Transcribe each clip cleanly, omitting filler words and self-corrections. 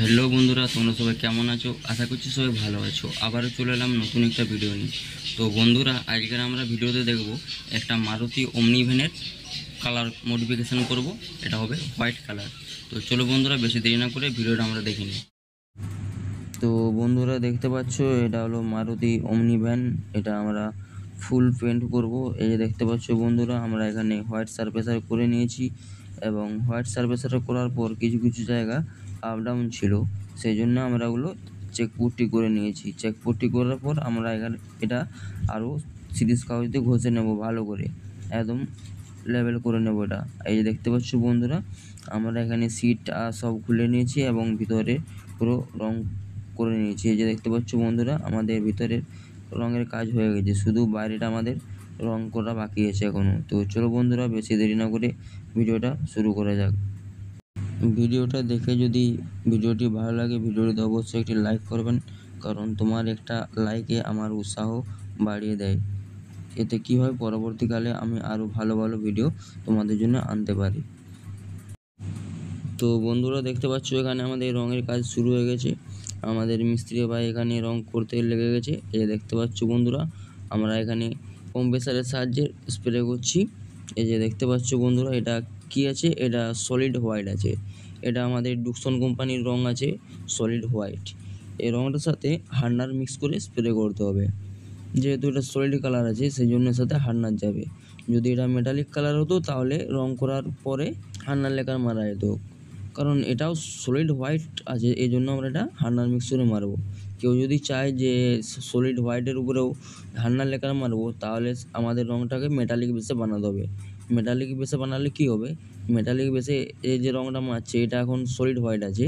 Hello বন্ধুরা, তোমরা সবাই কেমন আছো? আশা করছি সবাই ভালো আছো। আবারও চলে এলাম নতুন একটা ভিডিও নিয়ে। তো বন্ধুরা, আজকের আমরা ভিডিওতে দেখব একটা মারুতি ওমনি ভ্যানের কালার মডিফিকেশান করব। এটা হবে হোয়াইট কালার। তো চলো বন্ধুরা, বেশি দেরি না করে ভিডিওটা আমরা দেখে নিই। তো বন্ধুরা, দেখতে পাচ্ছ এটা হলো মারুতি ওমনি ভ্যান। এটা আমরা ফুল পেন্ট করব। এই যে দেখতে পাচ্ছ বন্ধুরা, আমরা এখানে হোয়াইট সারফেসার করে নিয়েছি এবং হোয়াইট সারফেসার করার পর কিছু কিছু জায়গা আপ ডাউন ছিল, সেই জন্য আমরা ওগুলো চেক পুট্টি করে নিয়েছি। চেক পুট্টি করার পর আমরা এখানে এটা আরও সিরিজ কাগজ দিয়ে ঘষে নেব, ভালো করে একদম লেভেল করে নেব এটা। এই যে দেখতে পাচ্ছ বন্ধুরা, আমরা এখানে সিট সব খুলে নিয়েছি এবং ভিতরে পুরো রং করে নিয়েছি। এই যে দেখতে পাচ্ছ বন্ধুরা, আমাদের ভিতরের রঙের কাজ হয়ে গেছে, শুধু বাইরেটা আমাদের রং করা বাকি আছে এখনও। তো চলো বন্ধুরা, বেশি দেরি না করে ভিডিওটা শুরু করা যাক। ভিডিওটা দেখে যদি ভিডিওটি ভালো লাগে, ভিডিওটিতে অবশ্যই একটি লাইক করবেন, কারণ তোমার একটা লাইকে আমার উৎসাহ বাড়িয়ে দেয়। এতে কী হয়, পরবর্তীকালে আমি আরও ভালো ভালো ভিডিও তোমাদের জন্য আনতে পারি। তো বন্ধুরা, দেখতে পাচ্ছ এখানে আমাদের রঙের কাজ শুরু হয়ে গেছে। আমাদের মিস্ত্রি ভাই এখানে রং করতে লেগে গেছে। এই যে দেখতে পাচ্ছ বন্ধুরা, আমরা এখানে কম্প্রেসারের সাহায্যে স্প্রে করছি। এই যে দেখতে পাচ্ছ বন্ধুরা, এটা কি আছে, এটা সলিড হোয়াইট আছে। এটা আমাদের ডুকসন কোম্পানির রং আছে, সলিড হোয়াইট। এই রংটার সাথে হার্নার মিক্স করে স্প্রে করতে হবে। যেহেতু এটা সলিড কালার আছে, সেই জন্য এর সাথে হার্নার যাবে। যদি এটা মেটালিক কালার হতো তাহলে রং করার পরে হার্নার লেকার মারা যেত, কারণ এটাও সলিড হোয়াইট আছে, এই জন্য আমরা এটা হার্নার মিক্স করে মারবো। কেউ যদি চায় যে সলিড হোয়াইটের উপরেও হার্নার লেকার মারবো, তাহলে আমাদের রংটাকে মেটালিক বেসে বানাতে হবে। মেটালিক বেসে বানালে কী হবে, মেটালিক বেসে এই যে রংটা মারছে, এটা এখন সলিড হোয়াইট আছে,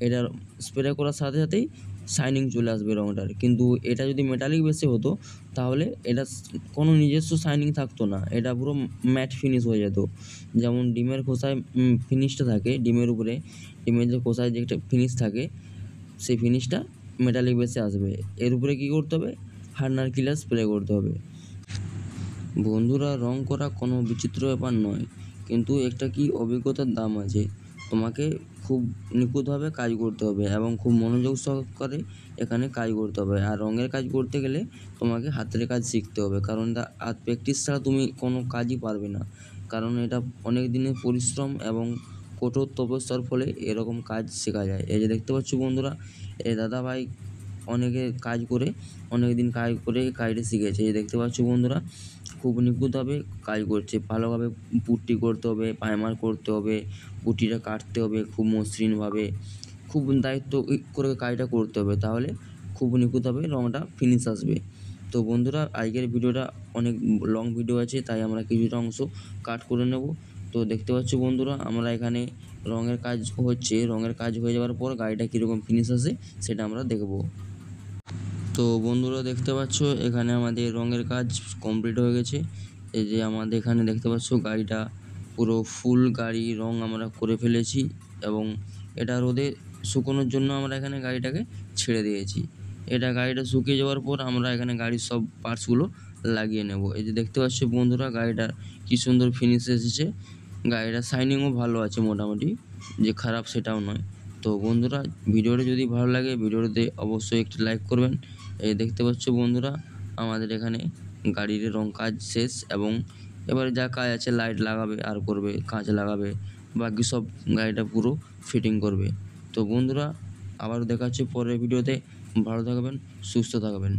এটা স্প্রে করার সাথে সাথেই শাইনিং চলে আসবে রংটার। কিন্তু এটা যদি মেটালিক বেসে হতো তাহলে এটা কোনো নিজস্ব শাইনিং থাকতো না, এটা পুরো ম্যাট ফিনিশ হয়ে যেত। যেমন ডিমের খোসায় ফিনিশটা থাকে, ডিমের উপরে ডিমের যে খোসায় যে একটা ফিনিশ থাকে, সেই ফিনিশটা মেটালিক বেসে আসবে। এর উপরে কী করতে হবে, হার্নার কিলার স্প্রে করতে হবে। বন্ধুরা, রং করা কোনো বিচিত্র ব্যাপার নয়, কিন্তু একটা কি অভিজ্ঞতার দাম আছে। তোমাকে খুব নিখুঁতভাবে কাজ করতে হবে এবং খুব মনোযোগ সহকারে এখানে কাজ করতে হবে। আর রঙের কাজ করতে গেলে তোমাকে হাতের কাজ শিখতে হবে, কারণ হাত প্র্যাকটিস ছাড়া তুমি কোনো কাজই পারবে না। কারণ এটা অনেক দিনের পরিশ্রম এবং কঠোর তপস্যার ফলে এরকম কাজ শেখা যায়। এই যে দেখতে পাচ্ছ বন্ধুরা, এই দাদাভাই অনেক দিন কাজ করে কাজটা শিখেছে। এই দেখতে পাচ্ছ বন্ধুরা, খুব নিখুঁতভাবে কাজ করছে। ভালোভাবে পুট্টি করতে হবে, প্রাইমার করতে হবে, পুঁটিটা কাটতে হবে খুব মসৃণভাবে, খুব দায়িত্ব করে কাজটা করতে হবে, তাহলে খুব নিখুঁতভাবে রঙটা ফিনিশ আসবে। তো বন্ধুরা, আজকের ভিডিওটা অনেক লং ভিডিও আছে, তাই আমরা কিছুটা অংশ কাট করে নেব। তো দেখতে পাচ্ছ বন্ধুরা, আমরা এখানে রঙের কাজ হচ্ছে, রঙের কাজ হয়ে যাওয়ার পর গাড়িটা কীরকম ফিনিশ আসে সেটা আমরা দেখব। তো বন্ধুরা, দেখতে পাচ্ছ এখানে আমাদের রঙের কাজ কমপ্লিট হয়ে গেছে। এই যে আমাদের এখানে দেখতে পাচ্ছ গাড়িটা পুরো ফুল গাড়ি রং আমরা করে ফেলেছি এবং এটা রোদে শুকোনোর জন্য আমরা এখানে গাড়িটাকে ছেড়ে দিয়েছি। এটা গাড়িটা শুকিয়ে যাওয়ার পর আমরা এখানে গাড়ির সব পার্টসগুলো লাগিয়ে নেব। এই যে দেখতে পাচ্ছ বন্ধুরা, গাড়িটার কী সুন্দর ফিনিশ এসেছে। গাড়িটার শাইনিংও ভালো আছে, মোটামুটি যে খারাপ সেটাও নয়। তো বন্ধুরা, ভিডিওটা যদি ভালো লাগে ভিডিওতে অবশ্যই একটি লাইক করবেন। এই দেখতে পাচ্ছ বন্ধুরা, আমাদের এখানে গাড়ির রং কাজ শেষ এবং এবারে যা কাজ আছে, লাইট লাগাবে আর করবে, কাঁচ লাগাবে, বাকি সব গাড়িটা পুরো ফিটিং করবে। তো বন্ধুরা, আবারও দেখা হচ্ছে পরের ভিডিওতে। ভালো থাকবেন, সুস্থ থাকবেন।